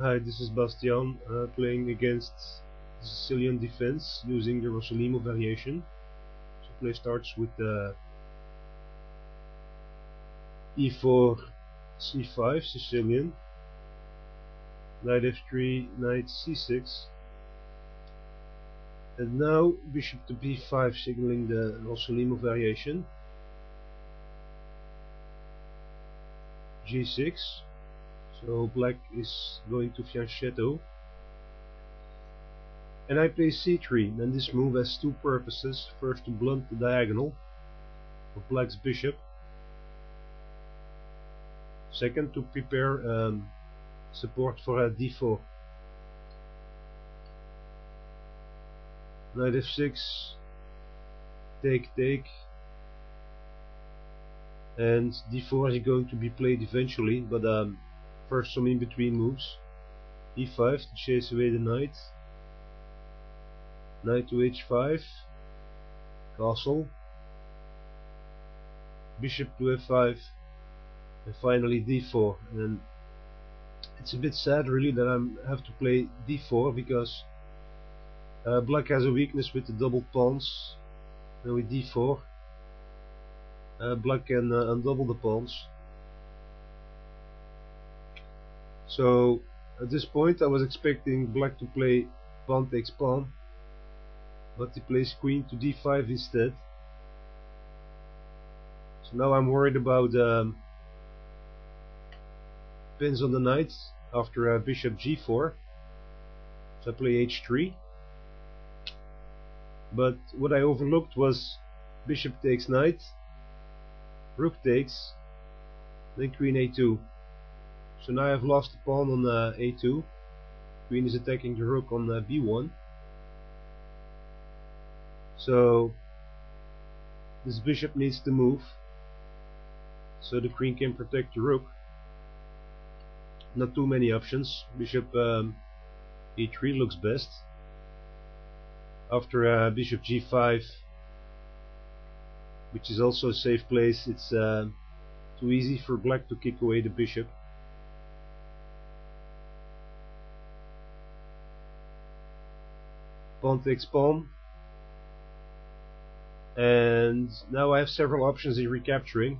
Hi, this is Bastiaan playing against the Sicilian defense using the Rossolimo variation. So play starts with e4, c5 Sicilian, knight f3, knight c6, and now bishop to b5 signaling the Rossolimo variation, g6. So black is going to fianchetto. And I play c3, and this move has two purposes. First, to blunt the diagonal of black's bishop. Second, to prepare support for a d4. Knight f6, take, and d4 is going to be played eventually, but first some in-between moves. e5 to chase away the knight. Knight to h5, castle, bishop to f5, and finally d4. And it's a bit sad really that I have to play d4 because black has a weakness with the double pawns, and with d4 black can undouble the pawns. So at this point I was expecting black to play pawn takes pawn, but he plays queen to d5 instead. So now I'm worried about pins on the knight after bishop g4. So I play h3. But what I overlooked was bishop takes knight, rook takes, then queen a2. So now I've lost the pawn on a2. Queen is attacking the rook on b1. So this bishop needs to move so the queen can protect the rook. Not too many options. Bishop e3 looks best. After bishop g5, which is also a safe place, it's too easy for black to kick away the bishop. Pawn takes pawn, and now I have several options in recapturing.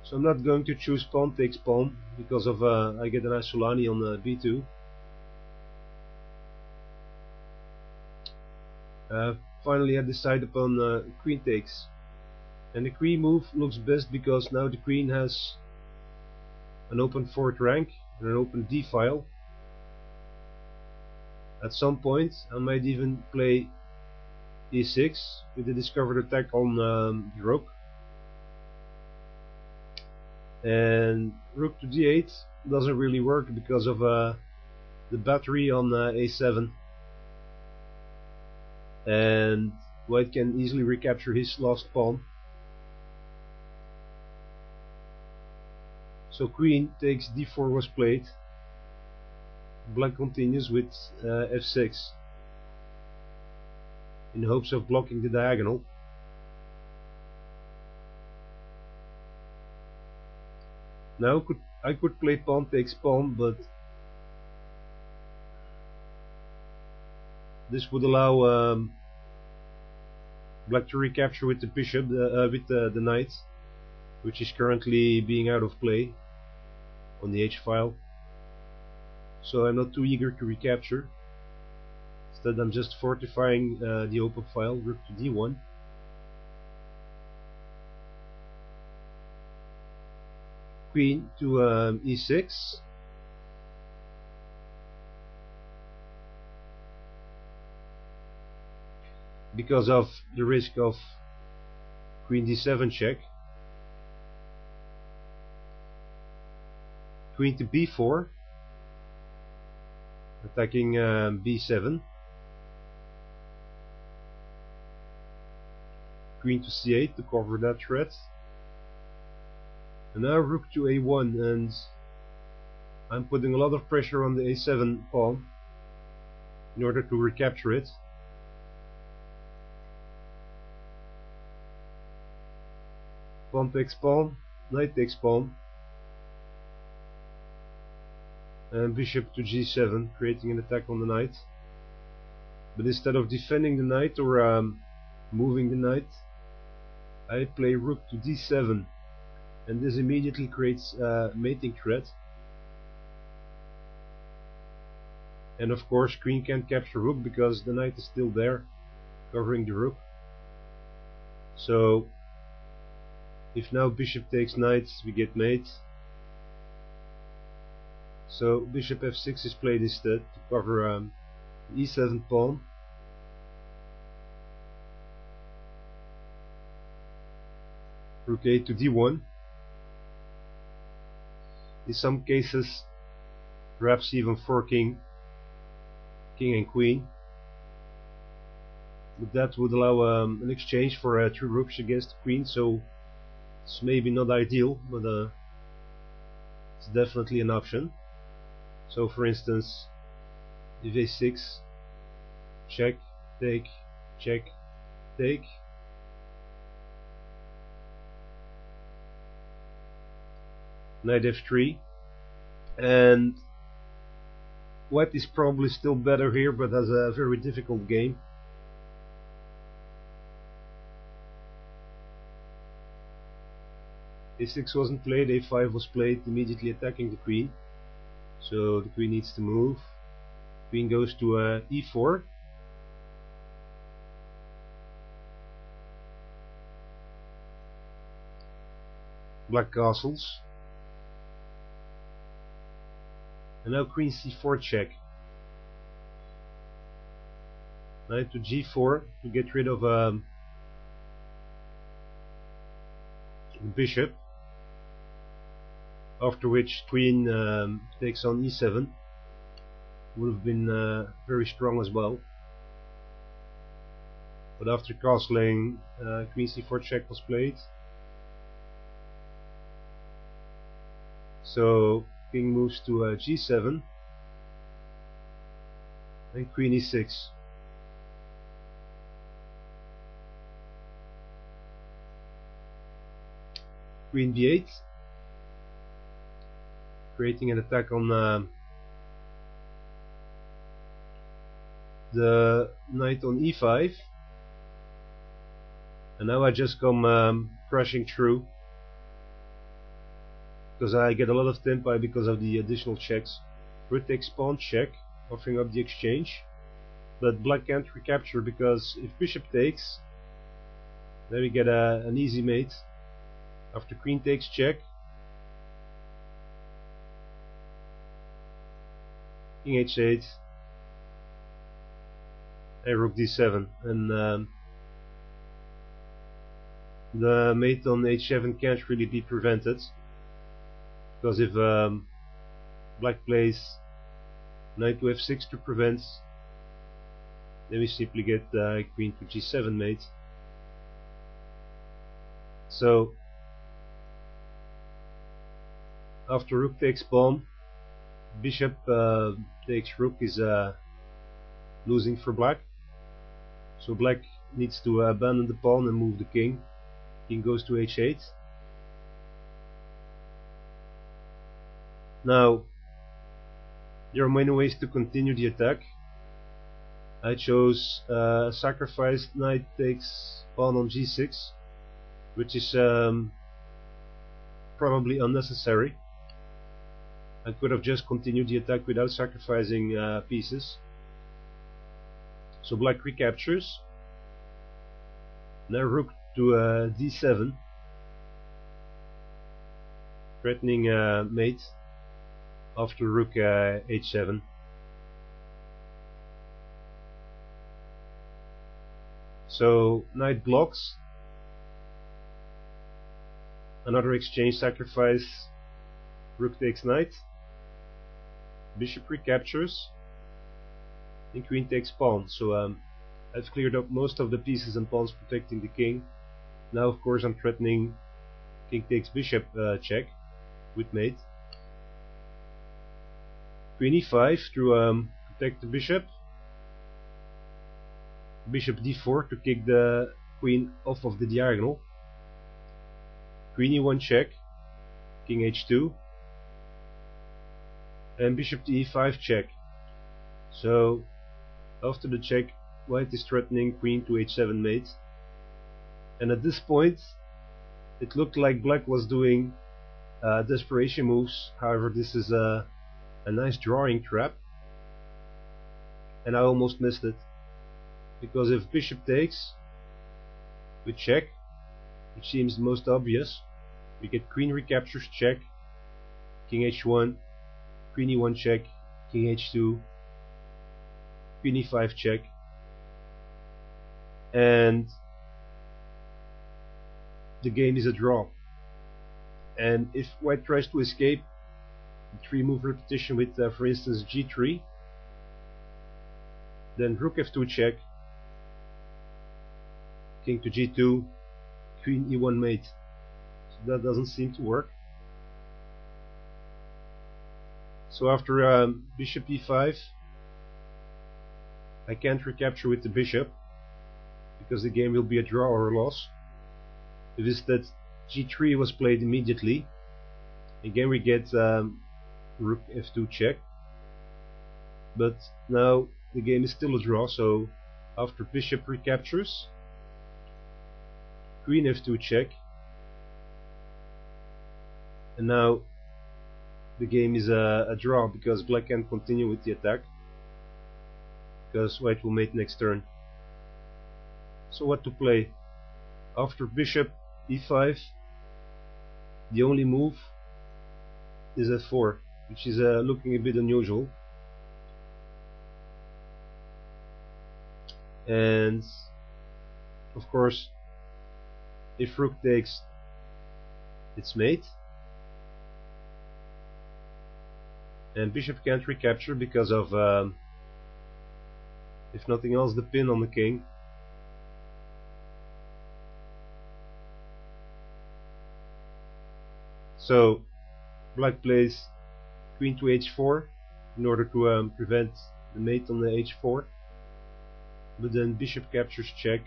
So I'm not going to choose pawn takes pawn because of I get an Isolani on b2. Finally I decide upon queen takes, and the queen move looks best because now the queen has an open fourth rank and an open d file. At some point I might even play e6 with the discovered attack on the rook, and rook to d8 doesn't really work because of the battery on a7, and white can easily recapture his lost pawn. So queen takes d4 was played. Black continues with f6 in hopes of blocking the diagonal. Now I could play pawn takes pawn, but this would allow black to recapture with the bishop, with the knight, which is currently being out of play on the h file. So I'm not too eager to recapture. Instead I'm just fortifying the open file. Rook to d1. Queen to e6. Because of the risk of queen d7 check. Queen to b4, attacking b7. Queen to c8 to cover that threat. And now rook to a1, and I'm putting a lot of pressure on the a7 pawn in order to recapture it. Pawn takes pawn, knight takes pawn. and bishop to g7, creating an attack on the knight. But instead of defending the knight or moving the knight, I play rook to d7, and this immediately creates a mating threat. And of course queen can't capture rook because the knight is still there, covering the rook. So if now bishop takes knight, we get mate. So bishop f6 is played instead to cover the e7 pawn. Rook a to d1. In some cases, perhaps even forking king and queen. But that would allow an exchange for 2 rooks against the queen, so it's maybe not ideal, but it's definitely an option. So for instance, if a6, check, take, check, take. Knight f3, and white is probably still better here, but has a very difficult game. a6 wasn't played, a5 was played, immediately attacking the queen. So the queen needs to move. Queen goes to e4. Black castles. And now queen c4 check. Knight to g4 to get rid of the bishop. After which queen takes on e7. Would have been very strong as well. But after castling, queen c4 check was played. So king moves to g7 and queen e6. Queen b8, creating an attack on the knight on e5. And now I just come crashing through, because I get a lot of tempo because of the additional checks. Rook takes pawn check, offering up the exchange, but black can't recapture because if bishop takes, then we get an easy mate. After queen takes check, king h8, and rook d7, and the mate on h7 can't really be prevented, because if black plays knight to f6 to prevent, then we simply get queen to g7 mate. So after rook takes pawn, bishop takes rook is losing for black. So black needs to abandon the pawn and move the king. King goes to h8. Now there are many ways to continue the attack. I chose sacrificed knight takes pawn on g6, which is probably unnecessary. I could have just continued the attack without sacrificing pieces. So black recaptures. Now rook to d7, threatening mate after rook h7. So knight blocks. Another exchange sacrifice. Rook takes knight. Bishop recaptures. And queen takes pawn. So I've cleared up most of the pieces and pawns protecting the king. Now of course I'm threatening king takes bishop check with mate. Queen e5 to protect the bishop. Bishop d4 to kick the queen off of the diagonal. Queen e1 check. King h2. and bishop to e5 check. So after the check, white is threatening queen to h7 mate, and at this point it looked like black was doing desperation moves. However, this is a nice drawing trap, and I almost missed it, because if bishop takes, we check, which seems the most obvious. We get queen recaptures check, king h1, queen e1 check, king h2, queen e5 check, and the game is a draw. And if white tries to escape, the 3-move repetition with for instance g3, then rook f2 check, king to g2, queen e1 mate. So that doesn't seem to work. So after bishop e5, I can't recapture with the bishop, because the game will be a draw or a loss. If instead g3 was played immediately, again we get rook f2 check, but now the game is still a draw. So after bishop recaptures, queen f2 check, and now the game is a draw, because black can't continue with the attack, because white will mate next turn. So what to play? After bishop e5, the only move is f4, which is looking a bit unusual. And of course, if rook takes, it's mate, and bishop can't recapture because of if nothing else, the pin on the king. So black plays queen to h4 in order to prevent the mate on the h4, but then bishop captures check,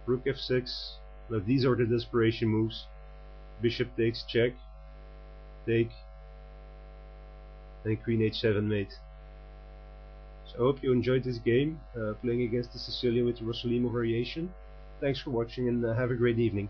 rook f6. Now these are the desperation moves. Bishop takes check, take, and queen h7 mate. So I hope you enjoyed this game, playing against the Sicilian with the Rossolimo variation. Thanks for watching, and have a great evening.